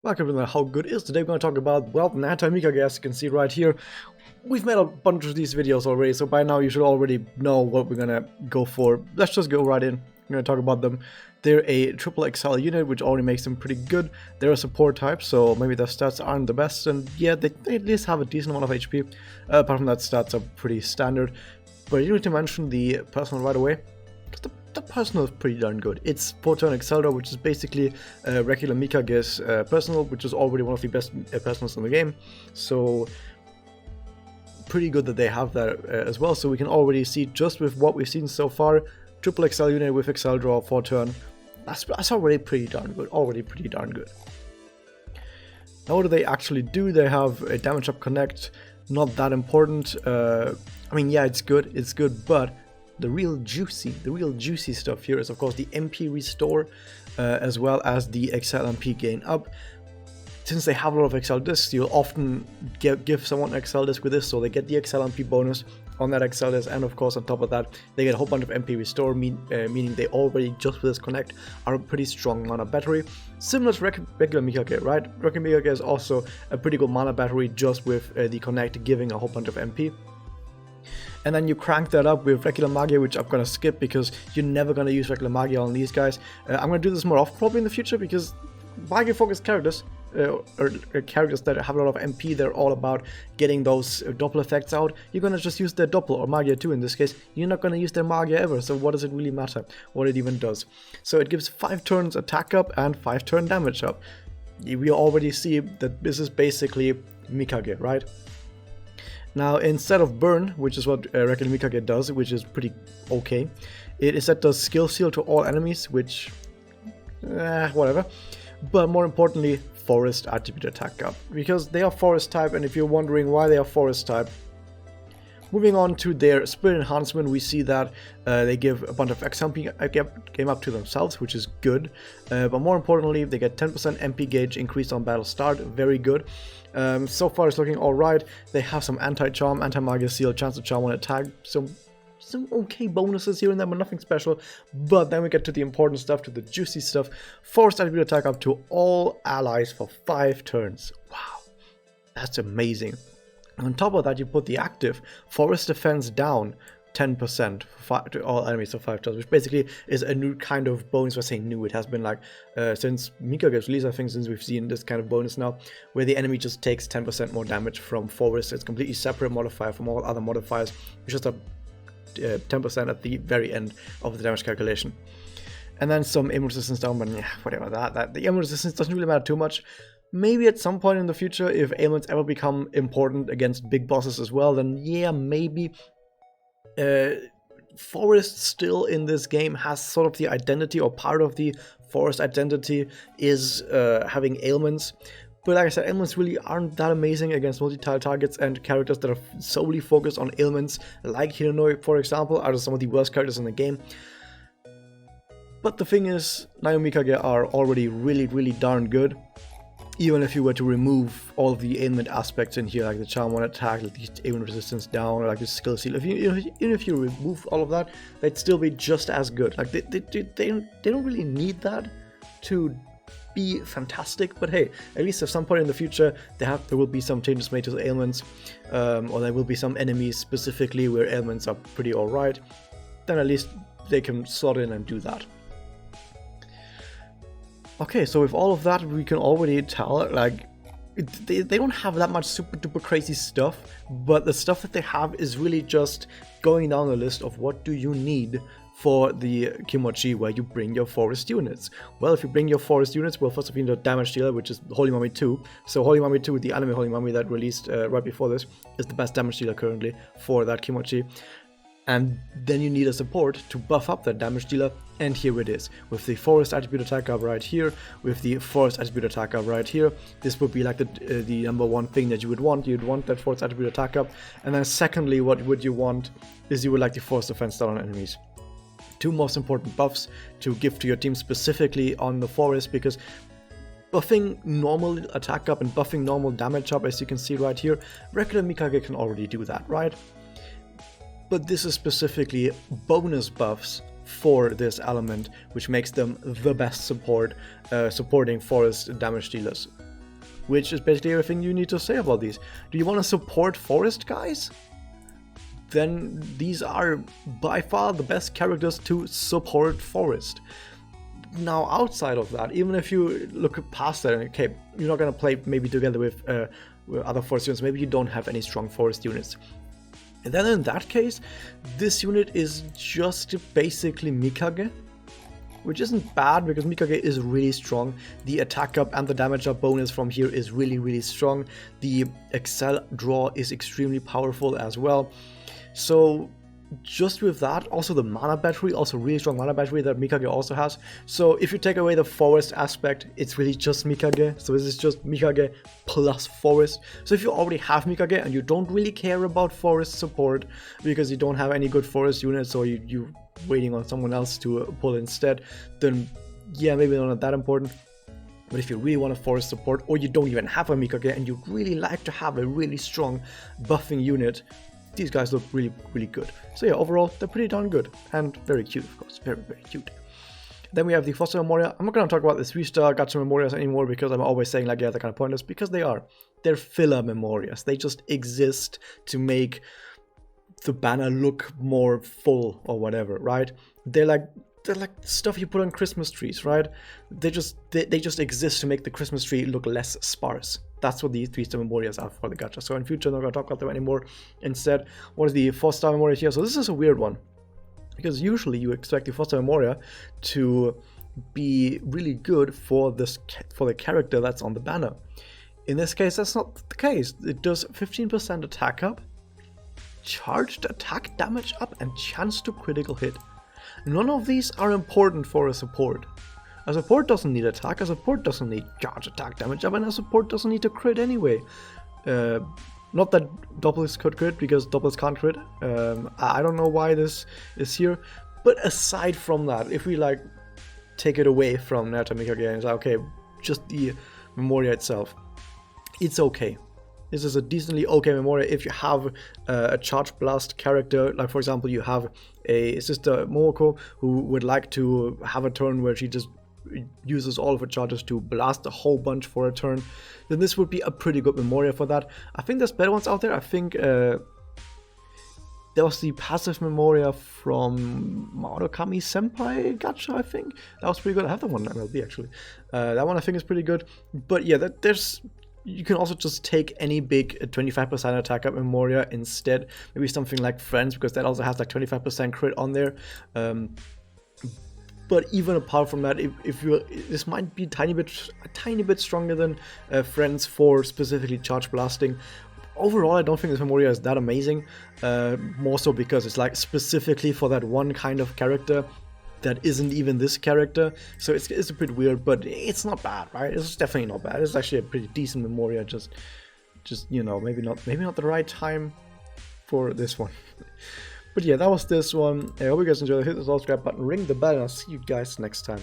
Welcome to How Good Is. Today we're going to talk about, well, Nayuta&Mikage, as you can see right here. We've made a bunch of these videos already, so by now you should already know what we're going to go for. Let's just go right in. I'm going to talk about them. They're a triple XL unit, which already makes them pretty good. They're a support type, so maybe their stats aren't the best, and yeah, they at least have a decent amount of HP. Apart from that, stats are pretty standard. But you need to mention the personal right away. The personal is pretty darn good. It's 4-turn Accelerator, which is basically regular Mikage's personal, which is already one of the best personals in the game. So pretty good that they have that as well. So we can already see, just with what we've seen so far, triple XL unit with Excel draw 4-turn. That's already pretty darn good. Now what do they actually do? They have a damage up connect, not that important. I mean, yeah, it's good, but the real juicy stuff here is, of course, the MP restore, as well as the XL MP gain up. Since they have a lot of XL discs, you'll often give someone an XL disc with this, so they get the XL MP bonus on that XL disc, and of course on top of that they get a whole bunch of MP restore, meaning they already, just with this connect, are a pretty strong mana battery. Similar to regular Mikage, right? Regular Mikage is also a pretty good mana battery just with the connect giving a whole bunch of MP. And then you crank that up with regular Magia, which I'm gonna skip because you're never gonna use regular Magia on these guys. I'm gonna do this more often probably in the future, because Magia focused characters, or characters that have a lot of MP, they're all about getting those doppel effects out. You're gonna just use their doppel, or Magia too in this case. You're not gonna use their Magia ever, so what does it really matter what it even does? So it gives 5 turns attack up and 5 turn damage up. We already see that this is basically Mikage, right? Now, instead of burn, which is what regular Mikage does, which is pretty okay, it instead does skill seal to all enemies, which, whatever. But more importantly, forest attribute attack up, because they are forest type. And if you're wondering why they are forest type, moving on to their spirit enhancement, we see that they give a bunch of XP game up to themselves, which is good. But more importantly, they get 10% MP gauge increased on battle start, very good. So far it's looking alright. They have some anti-charm, anti-magia seal, chance to charm on attack, some okay bonuses here and there, but nothing special. But then we get to the important stuff, to the juicy stuff. Forest attribute attack up to all allies for 5 turns. Wow, that's amazing. On top of that, you put the active forest defense down 10% to all enemies for 5 turns, which basically is a new kind of bonus. We're saying new, it has been like since Mikage's release, I think, since we've seen this kind of bonus now, where the enemy just takes 10% more damage from forest. It's completely separate modifier from all other modifiers. It's just a 10% at the very end of the damage calculation. And then some aim resistance down, but yeah, whatever, that the aim resistance doesn't really matter too much. Maybe at some point in the future, if ailments ever become important against big bosses as well, then yeah, maybe. Forest still in this game has sort of the identity, or part of the forest identity is having ailments. But like I said, ailments really aren't that amazing against multi-tile targets, and characters that are solely focused on ailments, like Hiranoi, for example, are some of the worst characters in the game. But the thing is, Nayuta&Mikage are already really darn good. Even if you were to remove all of the ailment aspects in here, like the charm on attack, like the ailment resistance down, or like the skill seal, even if you remove all of that, they'd still be just as good. Like they don't really need that to be fantastic. But hey, at least at some point in the future, there will be some changes made to the ailments, or there will be some enemies specifically where ailments are pretty alright. Then at least they can slot in and do that. Okay, so with all of that, we can already tell, like, they don't have that much super duper crazy stuff, but the stuff that they have is really just going down the list of what do you need for the Kimochi, where you bring your forest units. Well, if you bring your forest units, well, first of all, you need a damage dealer, which is Holy Mummy 2. So Holy Mummy 2, the anime Holy Mummy that released right before this, is the best damage dealer currently for that Kimochi. And then you need a support to buff up that damage dealer, and here it is, with the forest attribute attack up right here, with the forest attribute attack up right here. This would be like the number one thing that you would want. You'd want that forest attribute attack up, and then secondly, what would you want is you would like the forest defense down on enemies. 2 most important buffs to give to your team specifically on the forest, because buffing normal attack up and buffing normal damage up, as you can see right here, regular Mikage can already do that, right? But this is specifically bonus buffs for this element, which makes them the best supporting forest damage dealers. which is basically everything you need to say about these. Do you want to support forest guys? Then these are by far the best characters to support forest. Now outside of that, even if you look past that, okay, you're not gonna play maybe together with other forest units, maybe you don't have any strong forest units. And then in that case, this unit is just basically Mikage, which isn't bad because Mikage is really strong. The attack up and the damage up bonus from here is really strong. The Excel draw is extremely powerful as well. So just with that, also the mana battery, also really strong mana battery that Mikage also has. So if you take away the forest aspect, it's really just Mikage. So this is just Mikage plus forest. So if you already have Mikage and you don't really care about forest support because you don't have any good forest units, or you're waiting on someone else to pull instead, then yeah, maybe not that important. But if you really want a forest support, or you don't even have a Mikage and you really like to have a really strong buffing unit, these guys look really good. So yeah, overall, they're pretty darn good. And very cute, of course. Very cute. Then we have the Foster Memoria. I'm not going to talk about the 3-star Gacha Memorias anymore because I'm always saying like, yeah, they're kind of pointless, because they are. They're filler Memorias. They just exist to make the banner look more full or whatever, right? They're like stuff you put on Christmas trees, right? They just exist to make the Christmas tree look less sparse. That's what these 3-star Memorias are for the gacha. So in future, I'm not going to talk about them anymore. Instead, what is the 4-star Memoria here? So this is a weird one, because usually you expect the 4-star Memoria to be really good for the character that's on the banner. In this case, that's not the case. It does 15% attack up, charged attack damage up, and chance to critical hit. None of these are important for a support. A support doesn't need attack, a support doesn't need charge attack damage up, and a support doesn't need to crit anyway. Not that doubles could crit, because doubles can't crit. I don't know why this is here. But aside from that, if we like take it away from Nayuta&Mikage and say, okay, just the Memoria itself, it's okay. This is a decently okay Memoria if you have a charge blast character, like for example you have a sister Momoko who would like to have a turn where she just uses all of her charges to blast a whole bunch for a turn, then this would be a pretty good Memoria for that. I think there's better ones out there. I think there was the passive Memoria from Maorokami Senpai Gacha, I think. That was pretty good. I have that one in MLB actually. That one I think is pretty good. But yeah, you can also just take any big 25% attack up Memoria instead. Maybe something like Friends, because that also has like 25% crit on there. But even apart from that, this might be a tiny bit stronger than Friends for specifically charge blasting. Overall, I don't think this Memoria is that amazing. More so because it's like specifically for that one kind of character that isn't even this character. So it's a bit weird, but it's not bad, right? It's definitely not bad. It's actually a pretty decent Memoria. Just you know, maybe not the right time for this one. But yeah, that was this one. I hope you guys enjoyed. Hit the subscribe button, ring the bell, and I'll see you guys next time.